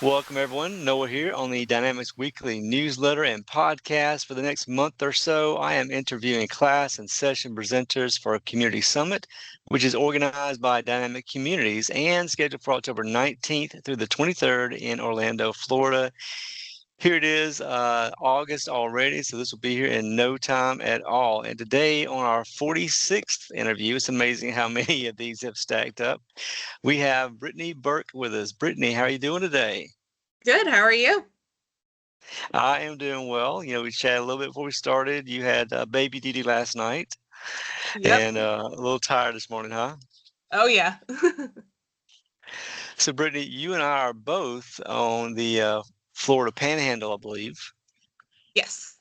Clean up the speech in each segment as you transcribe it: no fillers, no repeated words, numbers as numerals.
Welcome, everyone. Noah here on the Dynamics Weekly newsletter and podcast. For the next month or so, I am interviewing class and session presenters for a community summit, which is organized by Dynamic Communities and scheduled for October 19th through the 23rd in Orlando, Florida. Here it is, August already, so this will be here in no time at all. And today on our 46th interview, it's amazing how many of these have stacked up. We have Brittany Burke with us. Brittany, how are you doing today? Good. How are you? I am doing well. We chatted a little bit before we started. You had baby duty last night Yep. and a little tired this morning, huh? Oh, yeah. So, Brittany, you and I are both on the Florida Panhandle, I believe. Yes.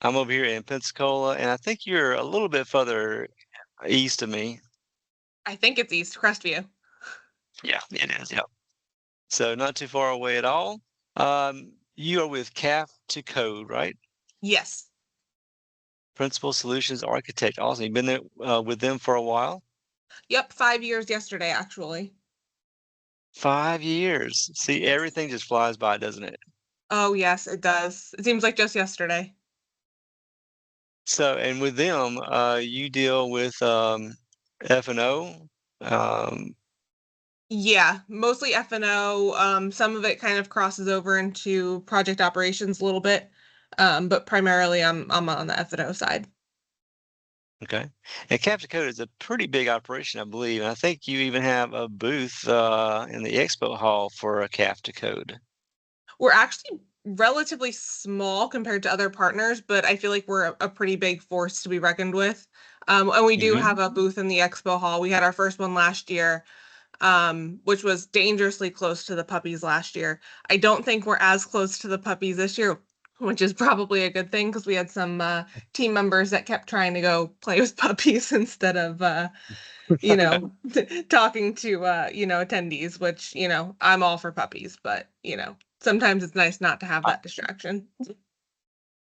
I'm over here in Pensacola, and I think you're a little bit further east of me. I think it's East Crestview. Yeah, it is. Yeah. So, not too far away at all. You are with CAF to Code, right? Yes. Principal Solutions Architect. Awesome. You've been there with them for a while? Yep. 5 years yesterday, actually. 5 years. See, Yes. everything just flies by, doesn't it? Oh, yes, it does. It seems like just yesterday. So, and with them, you deal with F&O. Um, Yeah, mostly F&O. Some of it kind of crosses over into project operations a little bit. But primarily I'm on the F&O side. okay. And Captain Code is a pretty big operation, I believe. And I think you even have a booth in the expo hall for a CAF to Code. We're actually relatively small compared to other partners, but I feel like we're a pretty big force to be reckoned with. And we do have a booth in the expo hall. We had our first one last year, which was dangerously close to the puppies last year. I don't think we're as close to the puppies this year, which is probably a good thing because we had some team members that kept trying to go play with puppies instead of talking to attendees, which I'm all for puppies, but sometimes it's nice not to have I, that distraction.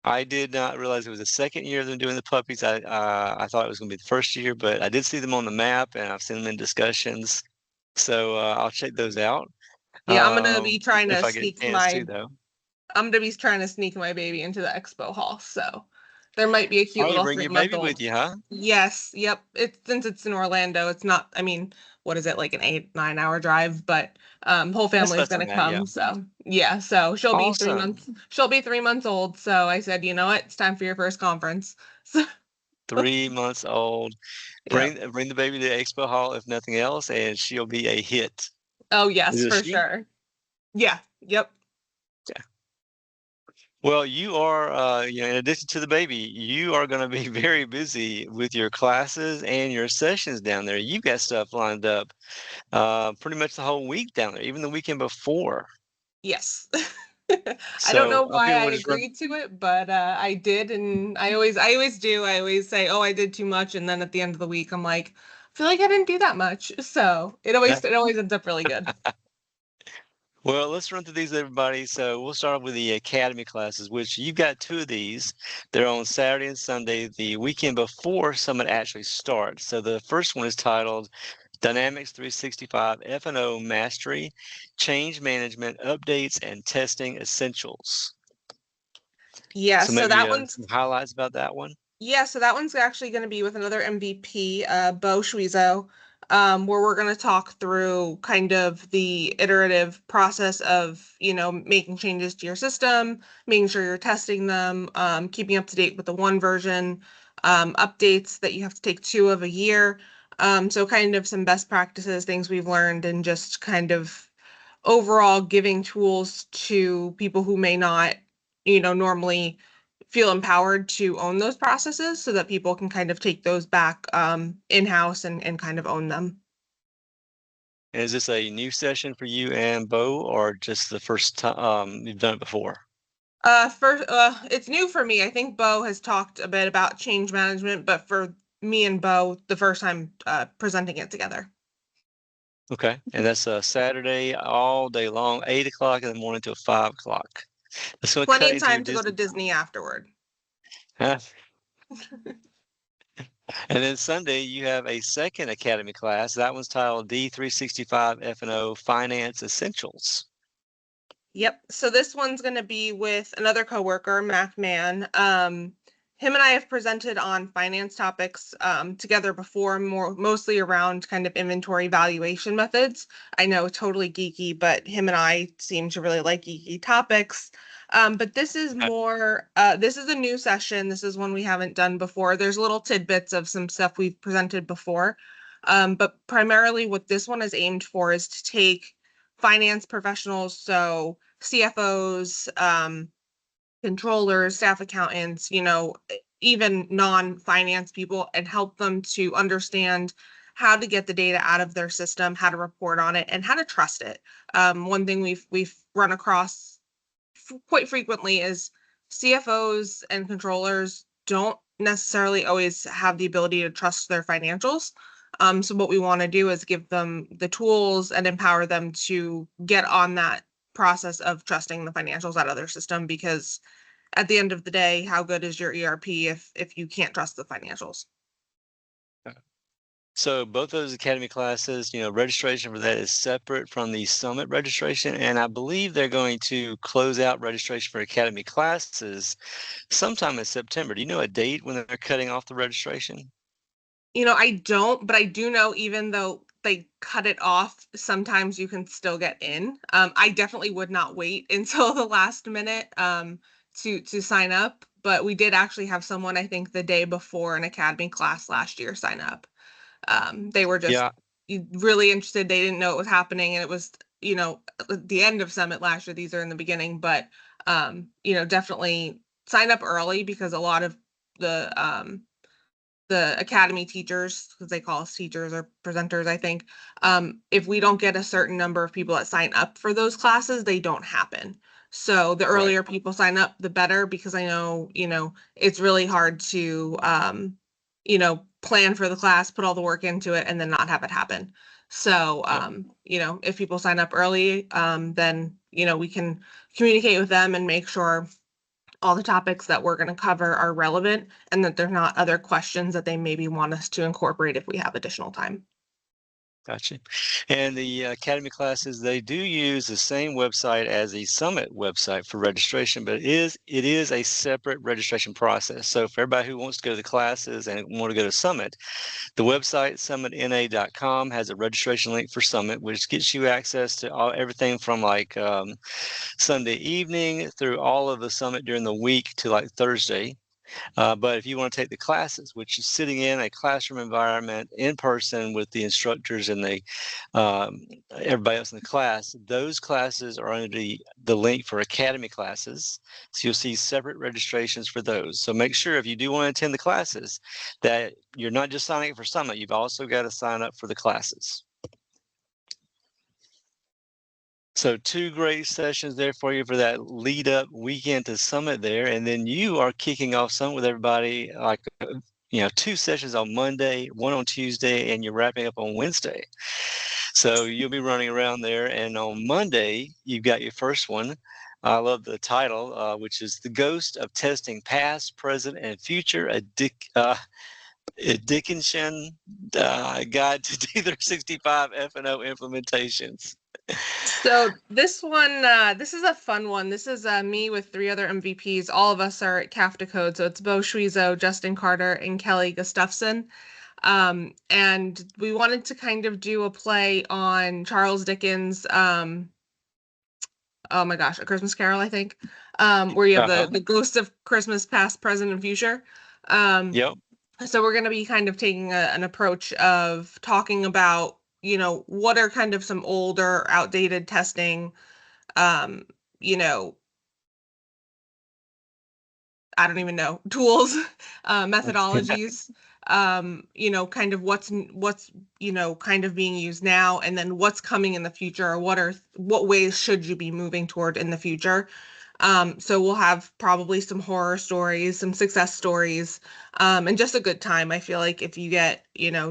I did not realize it was the second year of them doing the puppies. I thought it was going to be the first year, but I did see them on the map and I've seen them in discussions. So I'll check those out. Yeah, I'm gonna be trying to If I get a sneak chance my to, though. I'm gonna be trying to sneak my baby into the expo hall, so there might be a cute Oh, you little bring three your month baby with old. you, huh? Yes, yep. It's since it's in Orlando, it's not, I mean, what is it, like an 8, 9 hour drive, but whole That's family's less than gonna that, yeah. come. So yeah, so Awesome. she'll be 3 months old. So I said, you know what, it's time for your first conference. So 3 months old. yep. Bring the baby to the expo hall if nothing else, and she'll be a hit. Oh Is yes, it a for she? sure. Yeah, yep. Yeah. Well, you are, in addition to the baby, you are going to be very busy with your classes and your sessions down there. You've got stuff lined up pretty much the whole week down there, even the weekend before. Yes. I don't know So why people I will just run. agreed to it, but I did, and I always do. I always say, "Oh, I did too much," and then at the end of the week, I'm like, "I feel like I didn't do that much." So it always ends up really good. Well, let's run through these, everybody. So we'll start off with the academy classes, which you've got two of these. They're on Saturday and Sunday, the weekend before Summit actually starts. So the first one is titled Dynamics 365 F&O Mastery, Change Management, Updates, and Testing Essentials. Yeah, So so maybe that one's some highlights about that one. Yeah, so that one's actually going to be with another MVP, Bo Schwieso, where we're going to talk through kind of the iterative process of, making changes to your system, making sure you're testing them, keeping up to date with the one version, updates that you have to take two of a year. So kind of some best practices, things we've learned, and just kind of overall giving tools to people who may not, normally feel empowered to own those processes so that people can kind of take those back in-house and kind of own them. And is this a new session for you and Bo, or just the first time you've done it before? It's new for me. I think Bo has talked a bit about change management, but for me and Bo, the first time presenting it together. Okay. And that's a Saturday all day long, 8 o'clock in the morning till 5 o'clock. That's going to Plenty cut of into your time to go to Disney time. Disney afterward. Huh? And then Sunday, you have a second Academy class. That one's titled D365 F&O Finance Essentials. Yep. So this one's going to be with another coworker, Mann. Him and I have presented on finance topics together before, mostly around kind of inventory valuation methods. I know, totally geeky, but him and I seem to really like geeky topics. But this is more, this is a new session. This is one we haven't done before. There's little tidbits of some stuff we've presented before. But primarily what this one is aimed for is to take finance professionals, so CFOs, controllers, staff accountants, even non-finance people, and help them to understand how to get the data out of their system, how to report on it, and how to trust it. One thing we've run across quite frequently is CFOs and controllers don't necessarily always have the ability to trust their financials. So what we want to do is give them the tools and empower them to get on that process of trusting the financials out of their system, because at the end of the day, how good is your ERP if you can't trust the financials? So both those Academy classes, registration for that is separate from the Summit registration. And I believe they're going to close out registration for Academy classes sometime in September. Do you know a date when they're cutting off the registration? I don't, but I do know even though they cut it off, sometimes you can still get in. I definitely would not wait until the last minute to sign up, but we did actually have someone, I think, the day before an Academy class last year sign up. They were just Yeah. really interested. They didn't know it was happening, and it was, at the end of Summit last year. These are in the beginning, but definitely sign up early, because a lot of the academy teachers, because they call us teachers or presenters, I think, if we don't get a certain number of people that sign up for those classes, they don't happen. So the Right. earlier people sign up, the better, because I know, it's really hard to, plan for the class, put all the work into it, and then not have it happen. So, if people sign up early, then, we can communicate with them and make sure all the topics that we're going to cover are relevant, and that there's not other questions that they maybe want us to incorporate if we have additional time. Gotcha. And the Academy classes, they do use the same website as the Summit website for registration, but it is a separate registration process. So for everybody who wants to go to the classes and want to go to Summit, the website SummitNA.com has a registration link for Summit, which gets you access to everything from like Sunday evening through all of the Summit during the week to like Thursday. But if you want to take the classes, which is sitting in a classroom environment in person with the instructors and everybody else in the class, those classes are under the link for Academy classes. So you'll see separate registrations for those. So make sure if you do want to attend the classes that you're not just signing up for Summit, you've also got to sign up for the classes. So 2 great sessions there for you for that lead up weekend to Summit there. And then you are kicking off Summit with everybody, like, 2 sessions on Monday, 1 on Tuesday, and you're wrapping up on Wednesday. So you'll be running around there. And on Monday, you've got your first one. I love the title, which is The Ghost of Testing Past, Present, and Future, a Dickensian guide to D365 F&O implementations. So this one, this is a fun one. This is me with 3 other MVPs. All of us are at CAFTA code. So it's Bo Schwieso, Justin Carter, and Kelly Gustafson. And we wanted to kind of do a play on Charles Dickens, oh my gosh, A Christmas Carol, I think, where you have the ghosts of Christmas past, present, and future. Yep. So we're going to be kind of taking an approach of talking about, what are kind of some older, outdated testing, you know, I don't even know, tools, methodologies, kind of what's, kind of being used now, and then what's coming in the future, or what ways should you be moving toward in the future. So we'll have probably some horror stories, some success stories, and just a good time. I feel like if you get,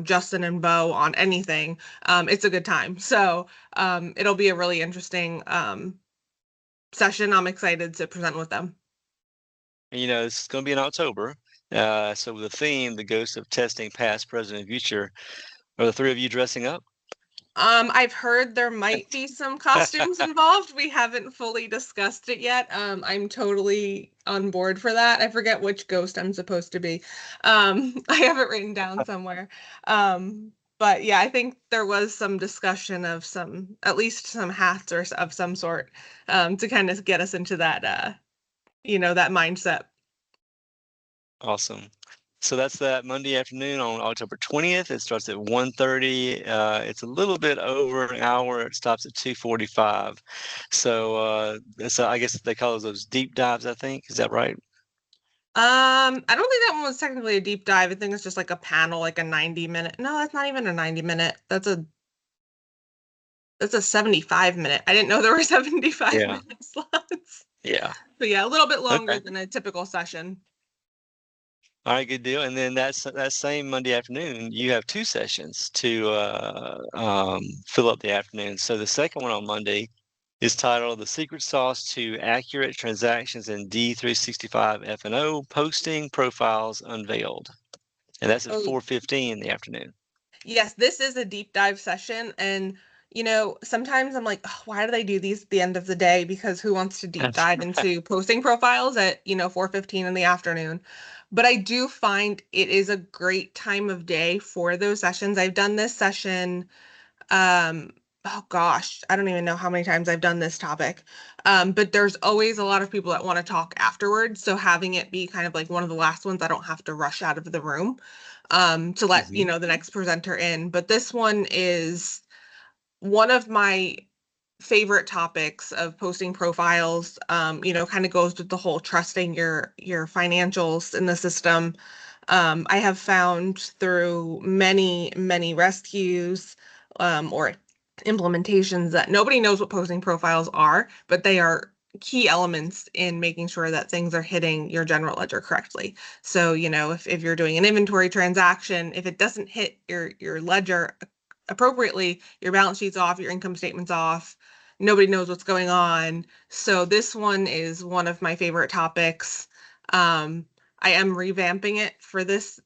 Justin and Bo on anything, it's a good time. So it'll be a really interesting session. I'm excited to present with them. This is going to be in October. So the theme, the ghost of testing past, present, and future. Are the three of you dressing up? I've heard there might be some costumes involved. We haven't fully discussed it yet. I'm totally on board for that. I forget which ghost I'm supposed to be. I have it written down somewhere. But yeah, I think there was some discussion of at least some hats or of some sort, to kind of get us into that, that mindset. Awesome. So that's that Monday afternoon on October 20th. It starts at 1:30. It's a little bit over an hour. It stops at 2:45. So I guess they call those deep dives, I think. Is that right? I don't think that one was technically a deep dive. I think it's just like a panel, like a 90-minute. No, that's not even a 90-minute. That's a 75-minute. I didn't know there were 75 Yeah. minute slots. Yeah. But yeah, a little bit longer Okay. than a typical session. All right, good deal. And then that same Monday afternoon, you have two sessions to fill up the afternoon. So the second one on Monday is titled "The Secret Sauce to Accurate Transactions in D365 F&O Posting Profiles Unveiled," and that's at Oh, 4:15 in the afternoon. yes, this is a deep dive session. And, sometimes I'm like, oh, why do they do these at the end of the day? Because who wants to deep dive into posting profiles at, 4:15 in the afternoon? But I do find it is a great time of day for those sessions. I've done this session, um, oh gosh, I don't even know how many times I've done this topic. But there's always a lot of people that want to talk afterwards. So having it be kind of like one of the last ones, I don't have to rush out of the room, to let, Mhm. the next presenter in. But this one is one of my favorite topics of posting profiles. Kind of goes with the whole trusting your financials in the system. I have found through many rescues, or implementations, that nobody knows what posting profiles are, but they are key elements in making sure that things are hitting your general ledger correctly. So, if you're doing an inventory transaction, if it doesn't hit your ledger appropriately, your balance sheet's off, your income statement's off, nobody knows what's going on. So this one is one of my favorite topics. I am revamping it for this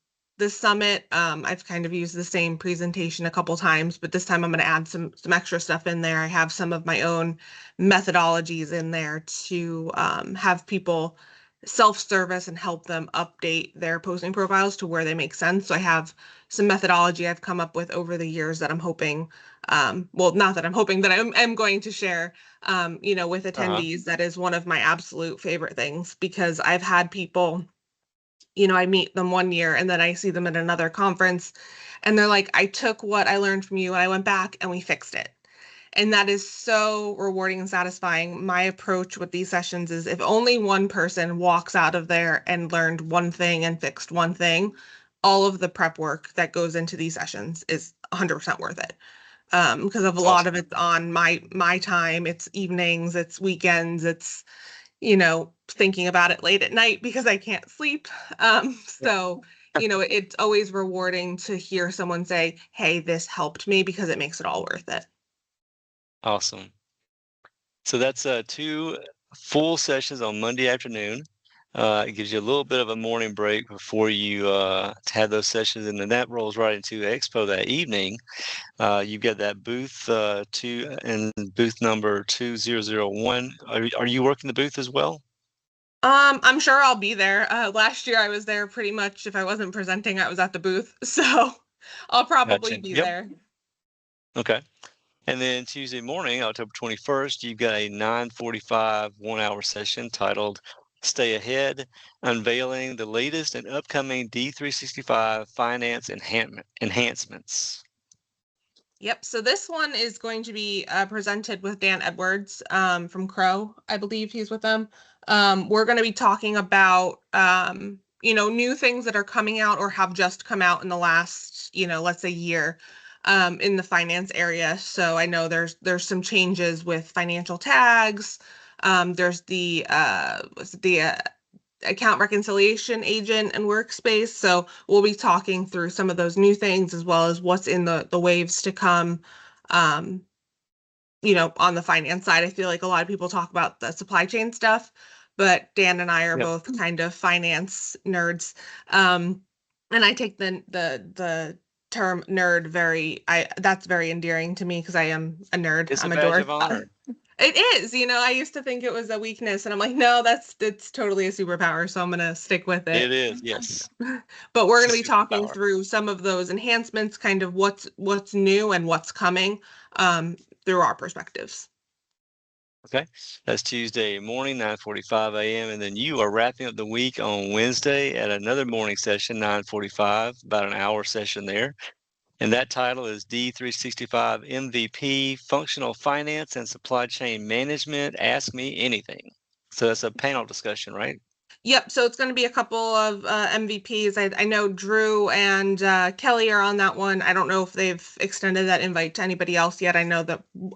summit. I've kind of used the same presentation a couple times, but this time I'm going to add some extra stuff in there. I have some of my own methodologies in there to have people self-service and help them update their posting profiles to where they make sense. So I have some methodology I've come up with over the years that I'm hoping, well, not that I'm hoping, that I'm going to share, with Uh-huh. attendees. That is one of my absolute favorite things, because I've had people, I meet them one year and then I see them at another conference and they're like, I took what I learned from you and I went back and we fixed it. And that is so rewarding and satisfying. My approach with these sessions is, if only one person walks out of there and learned one thing and fixed one thing, all of the prep work that goes into these sessions is 100% worth it. Because of a That's lot of awesome. it's on my time, it's evenings, it's weekends, it's, thinking about it late at night because I can't sleep. So, it's always rewarding to hear someone say, hey, this helped me, because it makes it all worth it. Awesome. So that's two full sessions on Monday afternoon. It gives you a little bit of a morning break before you have those sessions, and then that rolls right into Expo that evening. You've got that booth two and booth number 2001. Are you working the booth as well? I'm sure I'll be there. Last year I was there pretty much. If I wasn't presenting, I was at the booth. So I'll probably Gotcha. be Yep. there. Okay. And then Tuesday morning, October 21st, you've got a 9:45 1-hour session titled "Stay Ahead: Unveiling the Latest and Upcoming D365 Finance Enhancements." Yep. So this one is going to be presented with Dan Edwards, from Crow. I believe he's with them. We're going to be talking about, new things that are coming out or have just come out in the last, let's say year, in the finance area. So I know there's some changes with financial tags. There's the account reconciliation agent and workspace. So we'll be talking through some of those new things, as well as what's in the waves to come. Um, on the finance side, I feel like a lot of people talk about the supply chain stuff, but Dan and I are Yep. both kind of finance nerds. And I take the term nerd that's very endearing to me because I am a nerd. It's a I'm a badge dork. of honor. It is, I used to think it was a weakness, and I'm like, no, it's totally a superpower, so I'm gonna stick with it. It is, yes. But we're It's gonna a be talking superpower. through some of those enhancements, kind of what's new and what's coming, through our perspectives. Okay. That's Tuesday morning, 9:45 a.m. And then you are wrapping up the week on Wednesday at another morning session, 9:45, about an hour session there. And that title is D365 MVP, Functional Finance and Supply Chain Management. Ask me anything. So that's a panel discussion, right? Yep, so it's going to be a couple of MVPs. I know Drew and Kelly are on that one. I don't know if they've extended that invite to anybody else yet. I know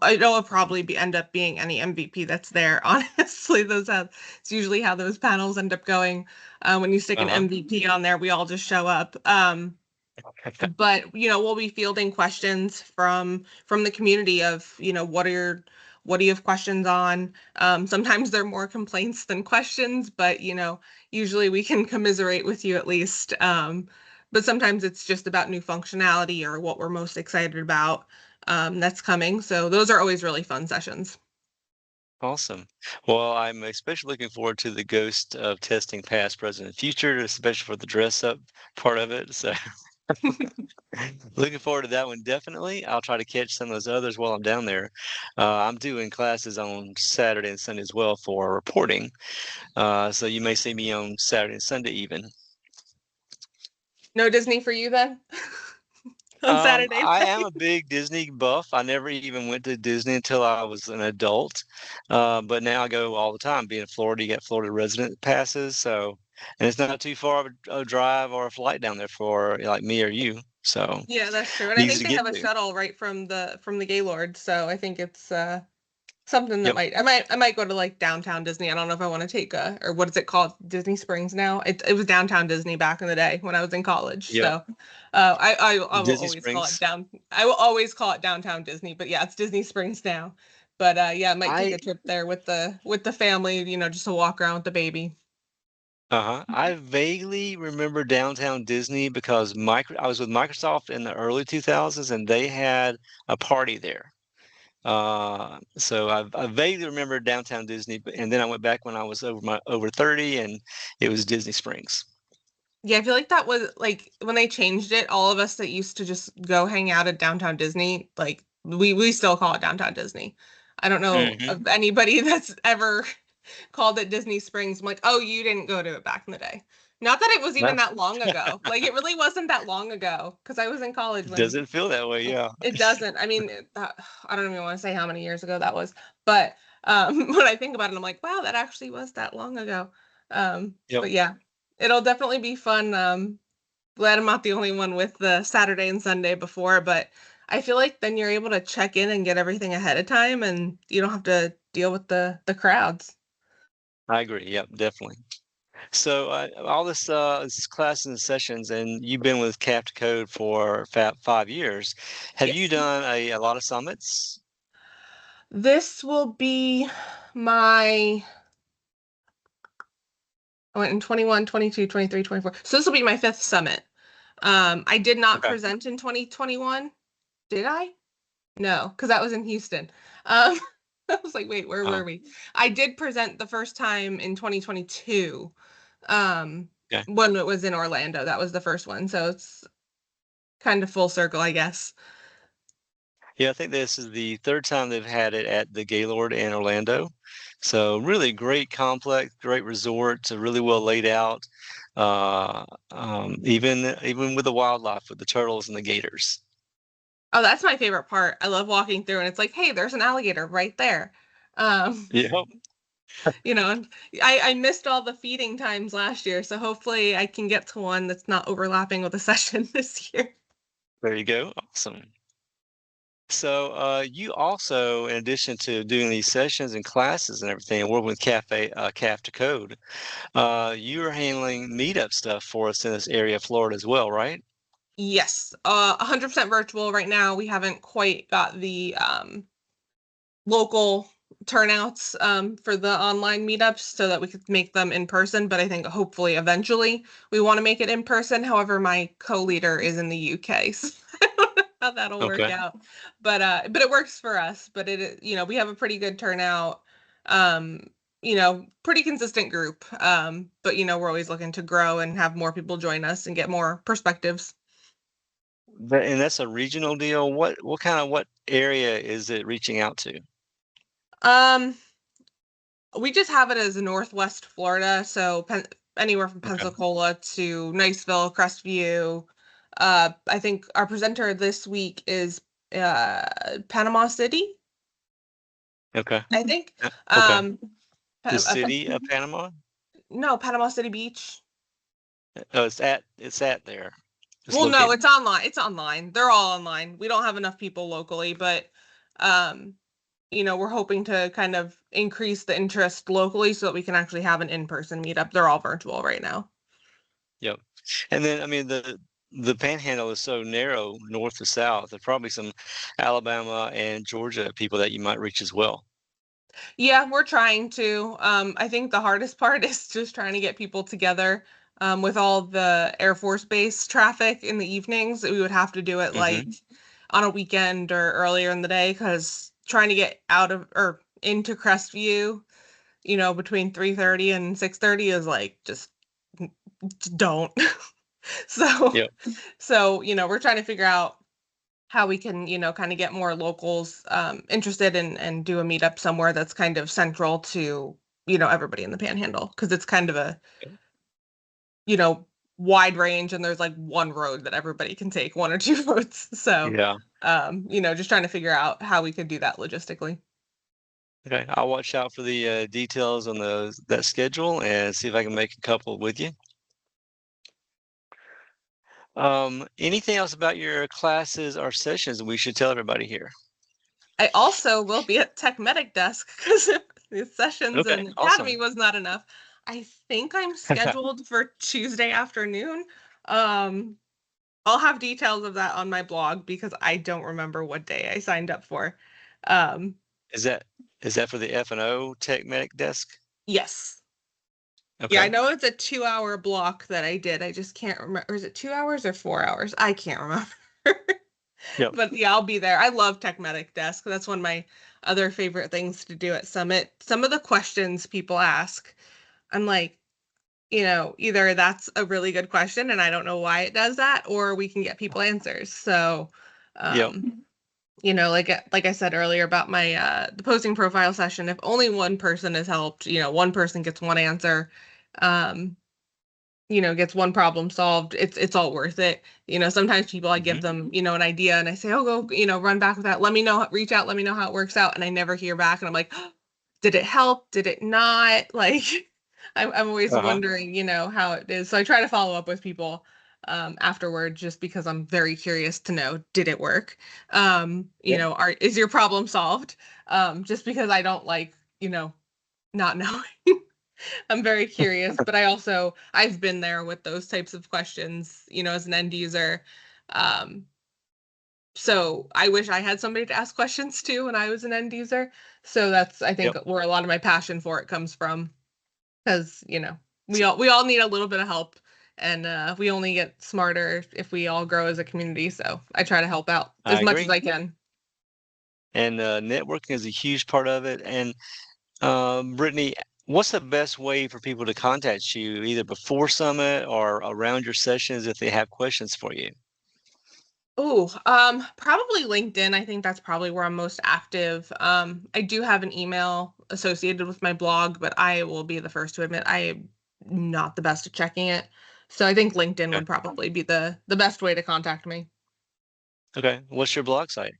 it'll probably end up being any MVP that's there. Honestly, it's usually how those panels end up going. When you stick an Uh-huh. MVP on there, we all just show up. But we'll be fielding questions from the community of what do you have questions on. Sometimes they're more complaints than questions, but usually we can commiserate with you at least. But sometimes it's just about new functionality or what we're most excited about, that's coming. So those are always really fun sessions. Awesome. Well, I'm especially looking forward to the ghost of testing past, present, and future, especially for the dress up part of it. So looking forward to that one, definitely. I'll try to catch some of those others while I'm down there. I'm doing classes on Saturday and Sunday as well for reporting. So you may see me on Saturday and Sunday even. No Disney for you then? On Saturdays? I am a big Disney buff. I never even went to Disney until I was an adult. But now I go all the time. Being in Florida, you get Florida resident passes. So, and it's not too far of a drive or a flight down there for like me or you. So Yeah, that's true. And I easy think to they get have a to. shuttle right from the Gaylord, so I think it's something that Yep. I might go to like downtown Disney. I don't know if I want to take or what is it called? Disney Springs now. It was downtown Disney back in the day when I was in college. Yep. So I will Disney always call it Springs. down. I will always call it downtown Disney, but yeah, it's Disney Springs now. But yeah, I might take I a trip there with the family, just to walk around with the baby. I vaguely remember downtown Disney because I was with Microsoft in the early 2000s and they had a party there. So I vaguely remember downtown Disney, and then I went back when I was over 30, and it was Disney Springs. Yeah, I feel like that was like when they changed it, all of us that used to just go hang out at downtown Disney, like we still call it downtown Disney. I don't know Hmm. of anybody that's ever called it Disney Springs. I'm like, oh, you didn't go to it back in the day. Not that it was even That that long ago. Like it really wasn't that long ago because I was in college when doesn't feel that way, yeah. it doesn't. I mean, I don't even want to say how many years ago that was, but when I think about it, I'm like, wow, that actually was that long ago. Yep. But yeah, it'll definitely be fun. Glad I'm not the only one with the Saturday and Sunday before, but I feel like then you're able to check in and get everything ahead of time, and you don't have to deal with the crowds. I agree. Yep, definitely. So all this classes and sessions, and you've been with Cap to Code for 5 years. Have you Yes. done a lot of summits? This will be my I went in 21, 22, 23, 24. So this will be my fifth summit. I did not Okay. present in 2021. Did I? No, because that was in Houston. Um, I was like, wait, where Oh, were we? I did present the first time in 2022, okay. when it was in Orlando. That was the first one. So it's kind of full circle, I guess. Yeah, I think this is the third time they've had it at the Gaylord in Orlando. So really great complex, great resort, so really well laid out. Even with the wildlife, with the turtles and the gators. Oh, that's my favorite part. I love walking through and it's like, hey, there's an alligator right there. Um, Yep. and I missed all the feeding times last year, so hopefully I can get to one that's not overlapping with a session this year. There you go. Awesome. So you also, in addition to doing these sessions and classes and everything, and working with Caf to Code, you're handling meetup stuff for us in this area of Florida as well, right? Yes, 100% virtual right now. We haven't quite got the local turnouts for the online meetups so that we could make them in person. But I think hopefully eventually we want to make it in person. However, my co-leader is in the UK, so I don't know how that'll work Okay. out. But it works for us. But we have a pretty good turnout. Pretty consistent group. But we're always looking to grow and have more people join us and get more perspectives. And that's a regional deal. What area is it reaching out to? Um, we just have it as Northwest Florida, so anywhere from Okay. Pensacola to Niceville, Crestview. I think our presenter this week is Panama City, Okay. I think. Okay. Um, The Pa- uh, city of Panama? no, Panama City Beach. Oh, it's at there. It's Well, no, located. it's online. It's online. They're all online. We don't have enough people locally, but um, we're hoping to kind of increase the interest locally so that we can actually have an in-person meetup. They're all virtual right now. Yep. And then I mean the panhandle is so narrow north to south. There's probably some Alabama and Georgia people that you might reach as well. Yeah, we're trying to. I think the hardest part is just trying to get people together. With all the Air Force Base traffic in the evenings, we would have to do it like Hmm. on a weekend or earlier in the day because trying to get out of or into Crestview, between 3:30 and 6:30 is like just don't. So, Yep. we're trying to figure out how we can, kind of get more locals interested and do a meetup somewhere that's kind of central to, everybody in the Panhandle because it's kind of a, you know, wide range and there's like one road that everybody can take, one or two roads. So, Yeah. just trying to figure out how we could do that logistically. Okay. I'll watch out for the details on that schedule and see if I can make a couple with you. Anything else about your classes or sessions we should tell everybody here? I also will be at Tech Medic Desk because if the sessions Okay. and Awesome. Academy was not enough. I think I'm scheduled for Tuesday afternoon. Um, I'll have details of that on my blog because I don't remember what day I signed up for. Um, Is that for the F&O Tech Medic desk? yes. Yeah, I Okay. know it's a 2-hour block that I did. I just can't remember. Is it 2 hours or 4 hours? I can't remember. Yep. But yeah, I'll be there. I love Tech Medic Desk. That's one of my other favorite things to do at Summit. Some of the questions people ask, I'm like, either that's a really good question and I don't know why it does that, or we can get people answers. So, Yep. like I said earlier about my the posting profile session, if only one person is helped, one person gets one answer, um, gets one problem solved, it's all worth it. Sometimes people I give Hmm. them, an idea and I say, oh, go, run back with that. Let me know, reach out, let me know how it works out. And I never hear back. And I'm like, did it help? Did it not? Like, I'm always Uh-huh. wondering, how it is. So I try to follow up with people afterward just because I'm very curious to know, did it work? Yep. Is your problem solved? Just because I don't like, not knowing. I'm very curious, but I've been there with those types of questions, as an end user. Um, so I wish I had somebody to ask questions to when I was an end user. So that's, I think, Yep. where a lot of my passion for it comes from, because, we all need a little bit of help, and we only get smarter if we all grow as a community. So I try to help out as I much as agree. I can. And networking is a huge part of it. And Brittany, what's the best way for people to contact you, either before Summit or around your sessions if they have questions for you? Oh, probably LinkedIn. I think that's probably where I'm most active. I do have an email associated with my blog, but I will be the first to admit I am not the best at checking it. So I think LinkedIn Okay. would probably be the best way to contact me. Okay. What's your blog site?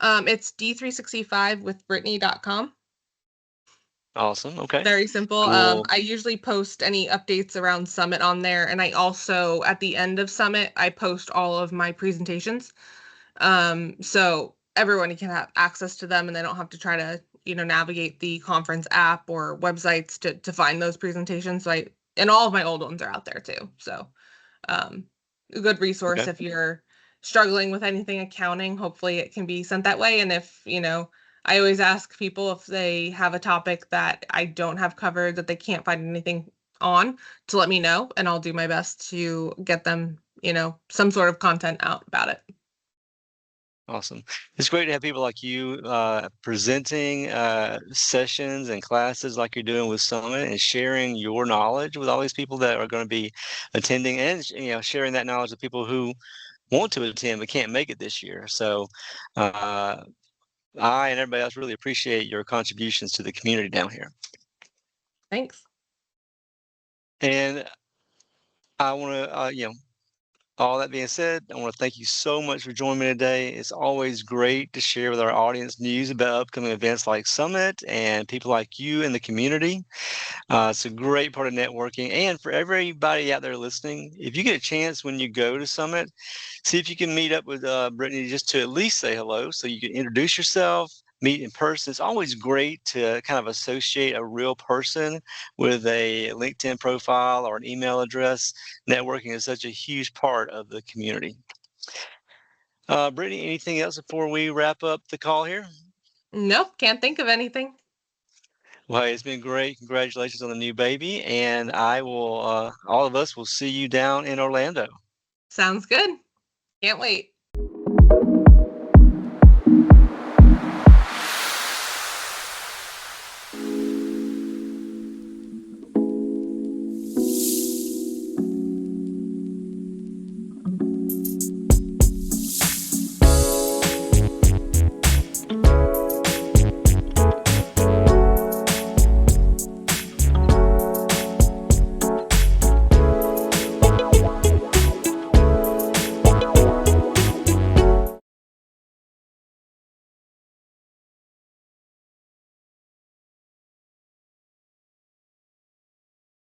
It's D365 with Brittany.com. Awesome. Okay. Very simple. Cool. I usually post any updates around Summit on there, and I also, at the end of Summit, I post all of my presentations. So everyone can have access to them and they don't have to try to, navigate the conference app or websites to find those presentations. And all of my old ones are out there too. So, um, a good resource Okay. if you're struggling with anything accounting. Hopefully it can be sent that way. And if, I always ask people if they have a topic that I don't have covered that they can't find anything on to let me know, and I'll do my best to get them, some sort of content out about it. Awesome. It's great to have people like you presenting sessions and classes like you're doing with Summit and sharing your knowledge with all these people that are going to be attending, and sharing that knowledge with people who want to attend but can't make it this year. So I and everybody else really appreciate your contributions to the community down here. Thanks. And I want to, all that being said, I want to thank you so much for joining me today. It's always great to share with our audience news about upcoming events like Summit and people like you in the community. It's a great part of networking. And for everybody out there listening, if you get a chance when you go to Summit, see if you can meet up with Brittany just to at least say hello so you can introduce yourself, meet in person. It's always great to kind of associate a real person with a LinkedIn profile or an email address. Networking is such a huge part of the community. Brittany, anything else before we wrap up the call here? Nope, can't think of anything. Well, it's been great. Congratulations on the new baby. And I will, all of us will see you down in Orlando. Sounds good. Can't wait.